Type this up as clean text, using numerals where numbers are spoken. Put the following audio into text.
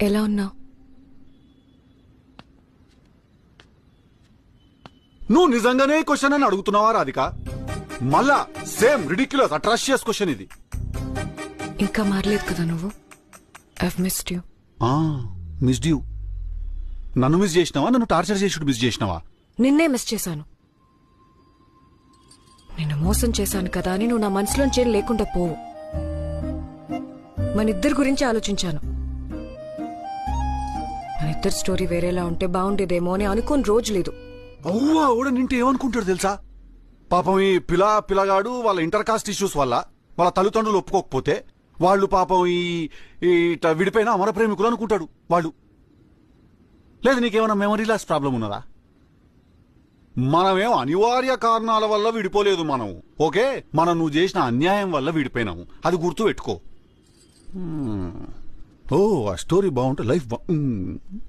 ఎలా ఉన్నావు? నువ్వు నిజంగానే క్వశ్చన్ అని అడుగుతున్నావా రాధిక? మళ్ళా సేమ్ రిడిక్యులస్ అట్రాషియస్ క్వశ్చన్ ఇది. ఇంకా మారలేదు కదా నువ్వు. I've missed you. Missed you. నన్ను మిస్ చేసినావా? నన్ను టార్చర్ చేసుడు మిస్ చేసినావా? నిన్నే మిస్ చేశాను. నిన్ను మోసం చేశాను కదా అని నువ్వు నా మనసులోంచి లేకుండా పోవు. మన ఇద్దరి గురించి ఆలోచించాను. మన ఇద్దరు స్టోరీ వేరేలా ఉంటే బాగుండేదేమో అని అనుకోని రోజు లేదు. అవ్వా కూడా నింటే ఏమనుకుంటాడు తెలుసా? పాపం ఈ పిల్లగాడు వాళ్ళ ఇంటర్ కాస్ట్ ఇష్యూస్ వల్ల వాళ్ళ తల్లిదండ్రులు ఒప్పుకోకపోతే వాళ్ళు పాపం ఇట్లా విడిపోయిన అమర ప్రేమికులు అనుకుంటాడు వాళ్ళు. లేదు నీకేమైనా మెమరీ లాస్ ప్రాబ్లం ఉన్నదా? మనమేం అనివార్య కారణాల వల్ల విడిపోలేదు మనం. ఓకే, మనం నువ్వు చేసిన అన్యాయం వల్ల విడిపోయినాము, అది గుర్తు పెట్టుకో. ఓ ఆ స్టోరీ బాగుంటే లైఫ్